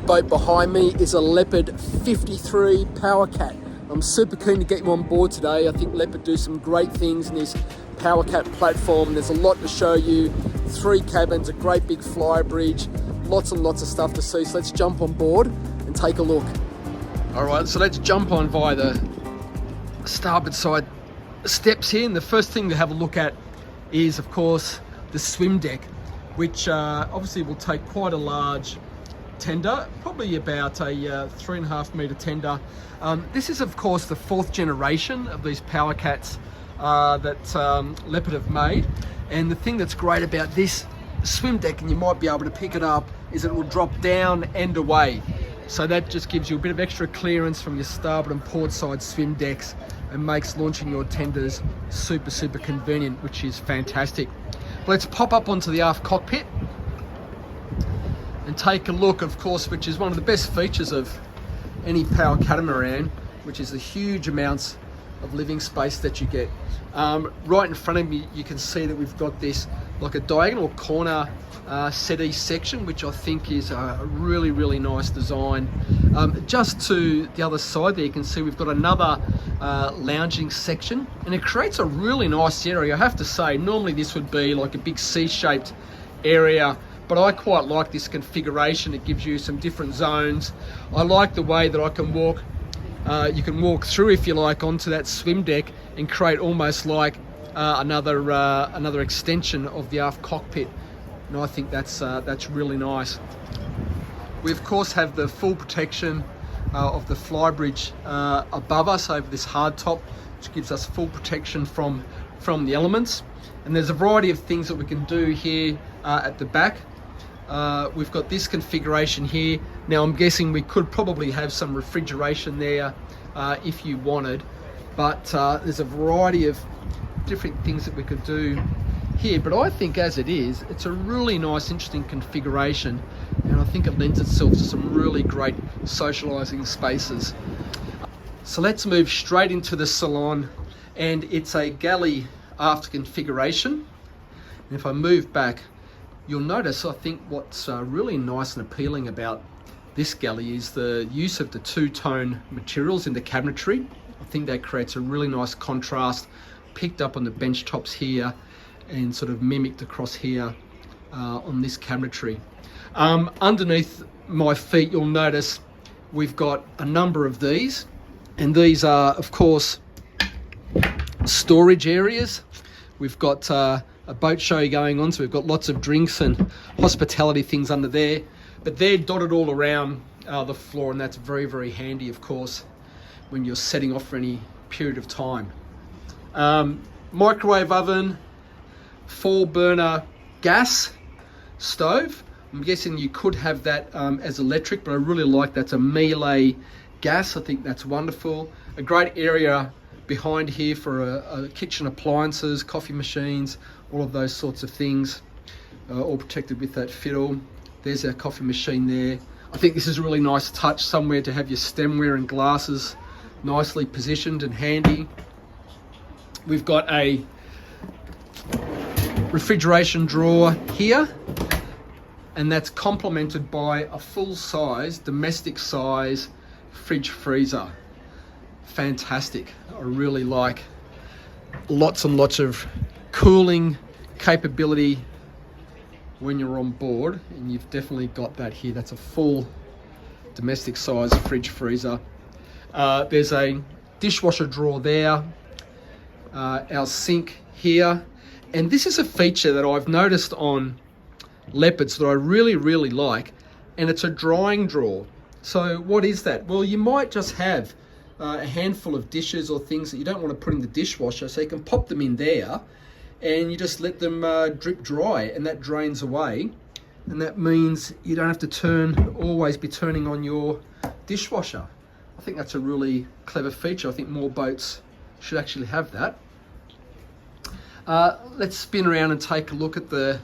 boat behind me is a Leopard 53 Powercat. I'm super keen to get you on board today. I think Leopard do some great things in this Powercat platform. There's a lot to show you. 3 cabins, a great big fly bridge, lots and lots of stuff to see. So let's jump on board and take a look. All right, so let's jump on via the starboard side steps here. And the first thing to have a look at is, of course, the swim deck, which obviously will take quite a large tender, probably about a 3.5 metre tender. This is, of course, the 4th generation of these Powercats that Leopard have made. And the thing that's great about this swim deck, and you might be able to pick it up, is it will drop down and away. So that just gives you a bit of extra clearance from your starboard and port side swim decks and makes launching your tenders super, super convenient, which is fantastic. Let's pop up onto the aft cockpit and take a look, of course, which is one of the best features of any Power Catamaran, which is the huge amounts of living space that you get. Right in front of me, you can see that we've got this like a diagonal corner settee section, which I think is a really, really nice design. Just to the other side there, you can see we've got another lounging section, and it creates a really nice area. I have to say, normally this would be like a big C-shaped area, but I quite like this configuration. It gives you some different zones. I like the way that I can walk, you can walk through, if you like, onto that swim deck and create almost like another extension of the aft cockpit. And I think that's really nice. We of course have the full protection of the fly bridge above us over this hard top, which gives us full protection from the elements. And there's a variety of things that we can do here at the back. We've got this configuration here. Now I'm guessing we could probably have some refrigeration there if you wanted, but there's a variety of different things that we could do here. But I think as it is, it's a really nice, interesting configuration, and I think it lends itself to some really great socializing spaces. So let's move straight into the salon, and it's a galley aft configuration. And if I move back, you'll notice, I think what's really nice and appealing about this galley is the use of the 2-tone materials in the cabinetry. I think that creates a really nice contrast, picked up on the bench tops here and sort of mimicked across here on this cabinetry. Underneath my feet, you'll notice we've got a number of these, and these are, of course, storage areas. We've got a boat show going on, so we've got lots of drinks and hospitality things under there, but they're dotted all around the floor, and that's very, very handy, of course, when you're setting off for any period of time. Microwave oven, 4-burner gas stove. I'm guessing you could have that as electric, but I really like that's a Miele gas. I think that's wonderful. A great area behind here for a kitchen appliances, coffee machines, all of those sorts of things, all protected with that fiddle. There's our coffee machine there. I think this is a really nice touch, somewhere to have your stemware and glasses nicely positioned and handy. We've got a refrigeration drawer here, and that's complemented by a full-size, domestic size fridge freezer. Fantastic. I really like lots and lots of cooling capability when you're on board, and you've definitely got that here. That's a full domestic size fridge freezer. There's a dishwasher drawer there, our sink here, and this is a feature that I've noticed on Leopards that I really, really like, and it's a drying drawer. So what is that? Well, you might just have a handful of dishes or things that you don't want to put in the dishwasher, so you can pop them in there and you just let them drip dry, and that drains away, and that means you don't have to always be turning on your dishwasher. I think that's a really clever feature. I think more boats should actually have that. Let's spin around and take a look at the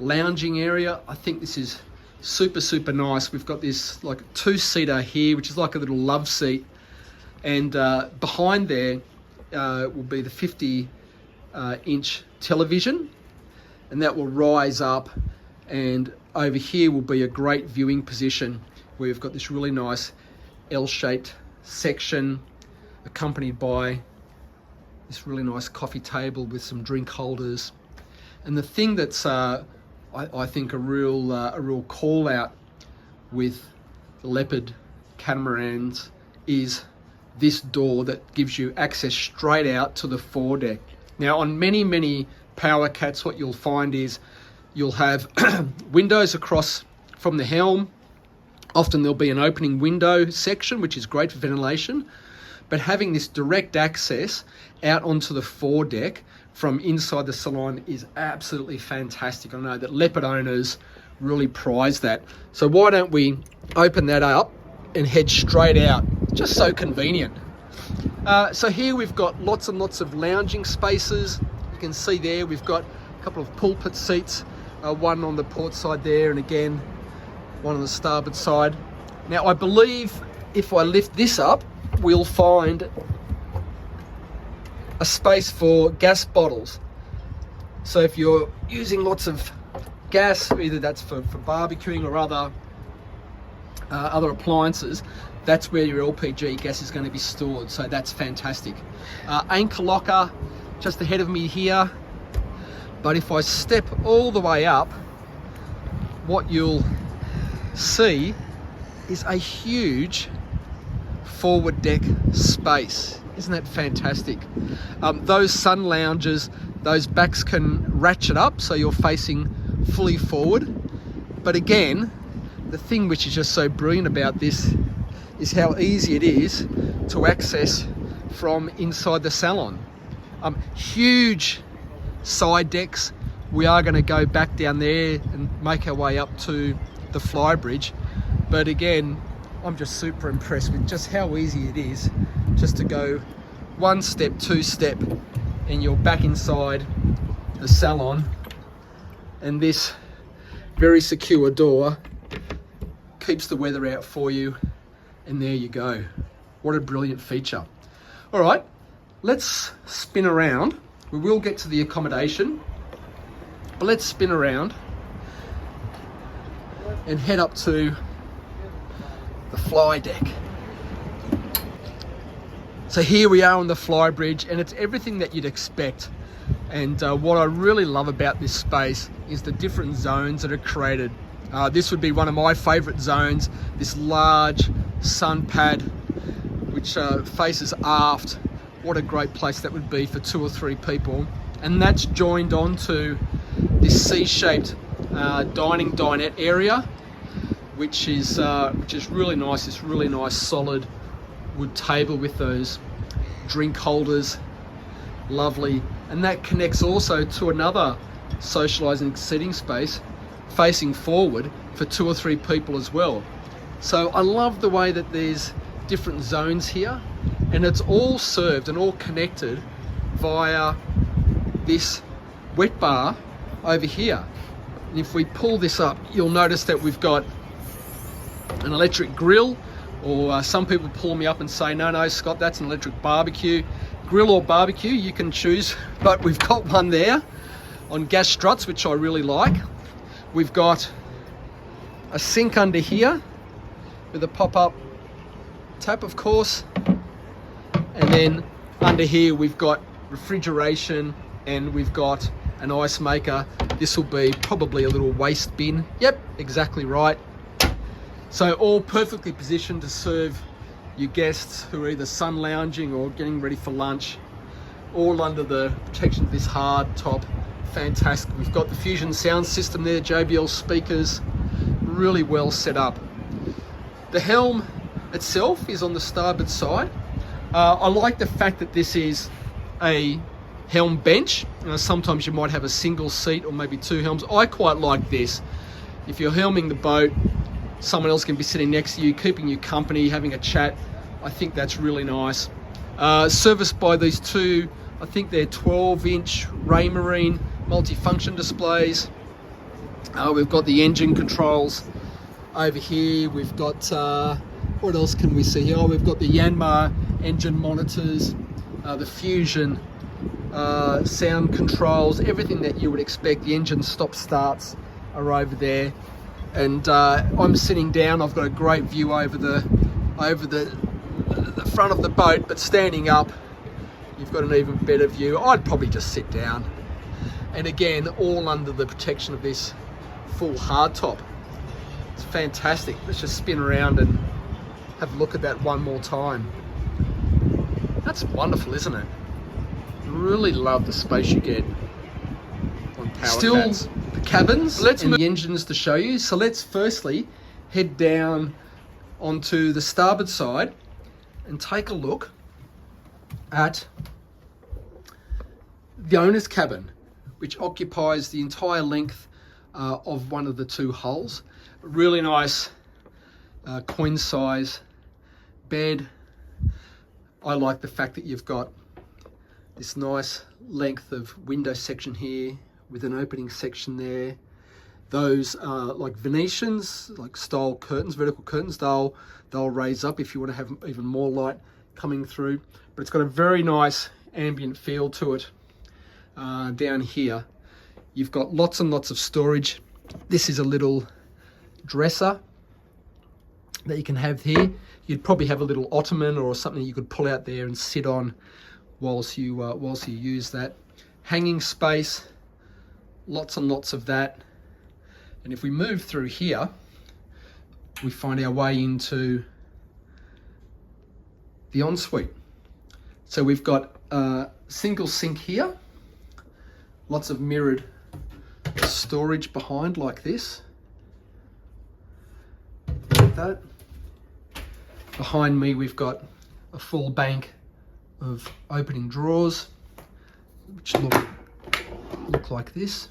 lounging area. I think this is super, super nice. We've got this like 2-seater here, which is like a little love seat, and behind there will be the 50-inch television, and that will rise up, and over here will be a great viewing position We've got this really nice L-shaped section accompanied by this really nice coffee table with some drink holders. And the thing that's I think a real call out with the Leopard catamarans is this door that gives you access straight out to the foredeck. Now on many Powercats, what you'll find is you'll have windows across from the helm. Often there'll be an opening window section, which is great for ventilation, but having this direct access out onto the foredeck from inside the salon is absolutely fantastic. I know that Leopard owners really prize that. So why don't we open that up and head straight out? Just so convenient. So here we've got lots and lots of lounging spaces. You can see there we've got a couple of pulpit seats, one on the port side there, and again one on the starboard side. Now I believe if I lift this up, we'll find a space for gas bottles. So if you're using lots of gas, either that's for barbecuing or other appliances, that's where your LPG gas is going to be stored. So that's fantastic. Anchor locker just ahead of me here. But if I step all the way up, what you'll see is a huge forward deck space. Isn't that fantastic? Those sun lounges, those backs can ratchet up so you're facing fully forward. But again, the thing which is just so brilliant about this is how easy it is to access from inside the salon. Huge side decks. We are going to go back down there and make our way up to the fly bridge. But again, I'm just super impressed with just how easy it is just to go one step, two step, and you're back inside the salon. And this very secure door keeps the weather out for you. And there you go. What a brilliant feature. All right, let's spin around. We will get to the accommodation, but let's spin around and head up to the Flydeck. So here we are on the fly bridge, and it's everything that you'd expect. And what I really love about this space is the different zones that are created. This would be one of my favorite zones, this large sun pad which faces aft. What a great place that would be for 2 or 3 people. And that's joined onto this C-shaped dining dinette area, which is really nice. This really nice solid wood table with those drink holders, lovely. And that connects also to another socializing seating space facing forward for 2 or 3 people as well. So I love the way that there's different zones here, and it's all served and all connected via this wet bar over here. And if we pull this up, you'll notice that we've got an electric grill, or some people pull me up and say, no, Scott, that's an electric barbecue. Grill or barbecue, you can choose, but we've got one there on gas struts, which I really like. We've got a sink under here with a pop-up tap, of course. And then under here, we've got refrigeration, and we've got an ice maker. This will be probably a little waste bin. Yep, exactly right. So all perfectly positioned to serve your guests who are either sun lounging or getting ready for lunch, all under the protection of this hard top. Fantastic. We've got the Fusion sound system there, JBL speakers, really well set up. The helm itself is on the starboard side. I like the fact that this is a helm bench. Sometimes you might have a single seat or maybe 2 helms. I quite like this. If you're helming the boat, someone else can be sitting next to you, keeping you company, having a chat. I think that's really nice. Serviced by these 2, I think they're 12-inch Raymarine multifunction displays. We've got the engine controls over here. We've got, what else can we see here? Oh, we've got the Yanmar engine monitors, the Fusion sound controls, everything that you would expect. The engine stop starts are over there. and I'm sitting down. I've got a great view over the front of the boat, but standing up, you've got an even better view. I'd probably just sit down. And again, all under the protection of this full hardtop. It's fantastic. Let's just spin around and have a look at that one more time. That's wonderful, isn't it? Really love the space you get on Powercats. Still the cabins and the engines to show you. So let's firstly head down onto the starboard side and take a look at the owner's cabin, which occupies the entire length of one of the two hulls. Really nice queen size bed. I like the fact that you've got this nice length of window section here with an opening section there. Those are like Venetians, like style curtains, vertical curtains. They'll raise up if you want to have even more light coming through. But it's got a very nice ambient feel to it. Down here, you've got lots and lots of storage. This is a little dresser that you can have here. You'd probably have a little ottoman or something you could pull out there and sit on whilst you use that. Hanging space, lots and lots of that. And if we move through here, we find our way into the ensuite. So we've got a single sink here, lots of mirrored storage behind like this. Like that. Behind me we've got a full bank of opening drawers, which look like this.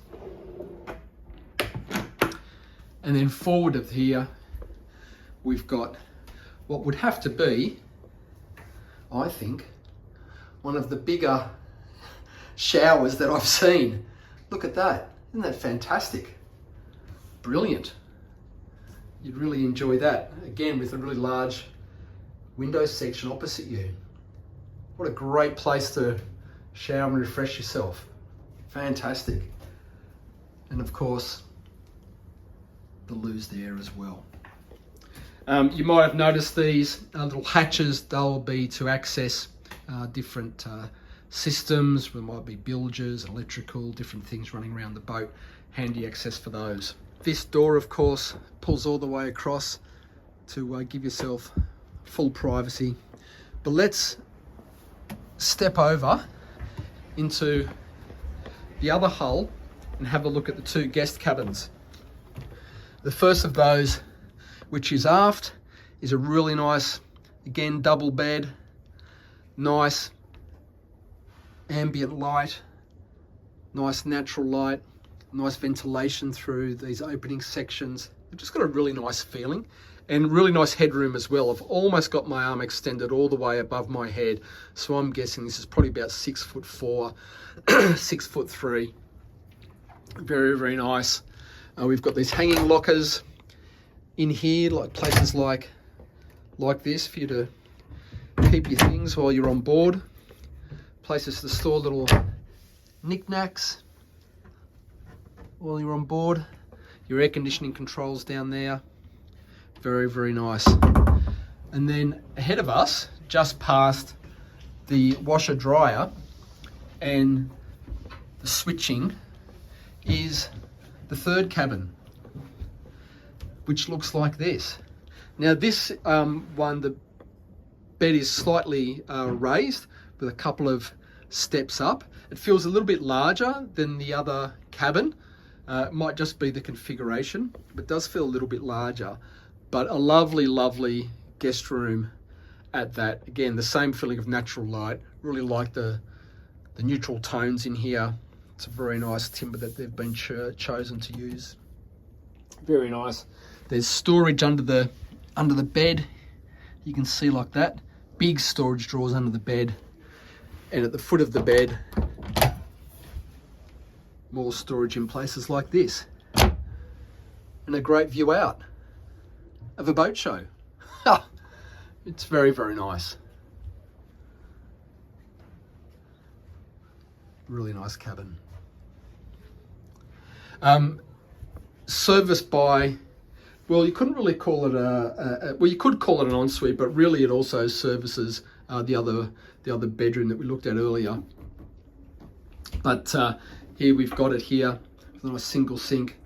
And then forward of here, we've got what would have to be, I think, one of the bigger showers that I've seen. Look at that. Isn't that fantastic? Brilliant. You'd really enjoy that. Again, with a really large window section opposite you. What a great place to shower and refresh yourself. Fantastic. And of course, the loos there as well. You might have noticed these little hatches. They'll be to access different systems. There might be bilges, electrical, different things running around the boat. Handy access for those. This door, of course, pulls all the way across to give yourself full privacy. But let's step over into the other hull and have a look at the two guest cabins. The first of those, which is aft, is a really nice, again, double bed, nice ambient light, nice natural light, nice ventilation through these opening sections. They've just got a really nice feeling and really nice headroom as well. I've almost got my arm extended all the way above my head, so I'm guessing this is probably about 6'4", 6'3". Very, very nice. We've got these hanging lockers in here, like places like this for you to keep your things while you're on board. Places to store little knickknacks while you're on board. Your air conditioning controls down there. Very, very nice. And then ahead of us, just past the washer dryer and the switching, is the third cabin, which looks like this. Now this one, the bed is slightly raised with a couple of steps up. It feels a little bit larger than the other cabin. It might just be the configuration, but it does feel a little bit larger. But a lovely, lovely guest room at that. Again, the same feeling of natural light. Really like the neutral tones in here. It's a very nice timber that they've been chosen to use. Very nice. There's storage under the bed. You can see like that. Big storage drawers under the bed. And at the foot of the bed, more storage in places like this. And a great view out of a boat show. It's very, very nice. Really nice cabin. Serviced by well, you couldn't really call it well, you could call it an ensuite, but really it also services the other bedroom that we looked at earlier. But here we've got it here, with a nice single sink,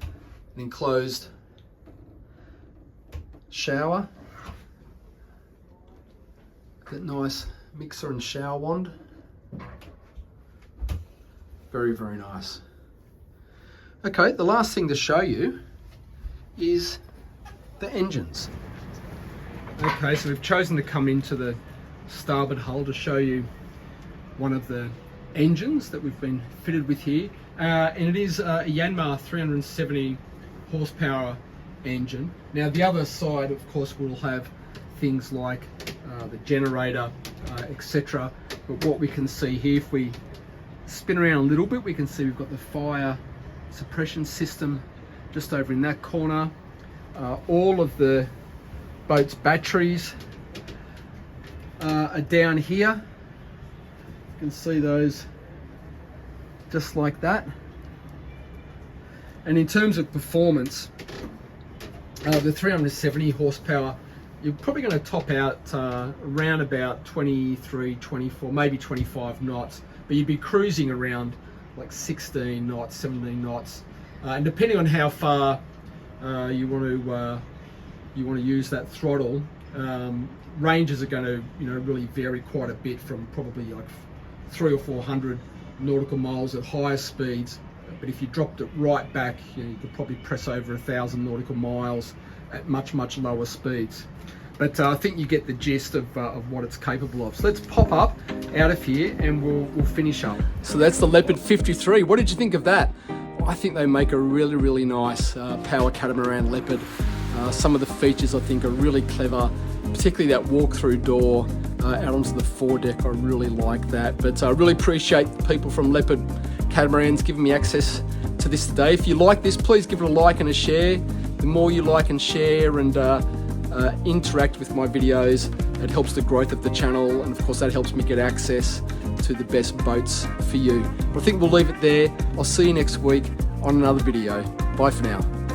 an enclosed shower, that nice mixer and shower wand. Very, very nice. Okay, the last thing to show you is the engines. Okay, so we've chosen to come into the starboard hull to show you one of the engines that we've been fitted with here, and it is a Yanmar 370 horsepower engine. Now the other side, of course, will have things like the generator, etc. But what we can see here, if we spin around a little bit, we can see we've got the fire suppression system just over in that corner. All of the boat's batteries are down here. You can see those just like that. And in terms of performance, the 370 horsepower, you're probably going to top out around about 23, 24, maybe 25 knots, but you'd be cruising around like 16 knots, 17 knots, and depending on how far you want to use that throttle, ranges are going to really vary quite a bit, from probably like 300 or 400 nautical miles at higher speeds. But if you dropped it right back, you could probably press over 1,000 nautical miles at much lower speeds. But I think you get the gist of what it's capable of. So let's pop up out of here and we'll finish up. So that's the Leopard 53. What did you think of that? I think they make a really nice power catamaran Leopard. Some of the features I think are really clever, particularly that walk-through door out onto the foredeck. I really like that. But I really appreciate the people from Leopard Catamarans giving me access to this today. If you like this, please give it a like and a share. The more you like and share and interact with my videos, it helps the growth of the channel, and of course that helps me get access to the best boats for you. But I think we'll leave it there. I'll see you next week on another video. Bye for now.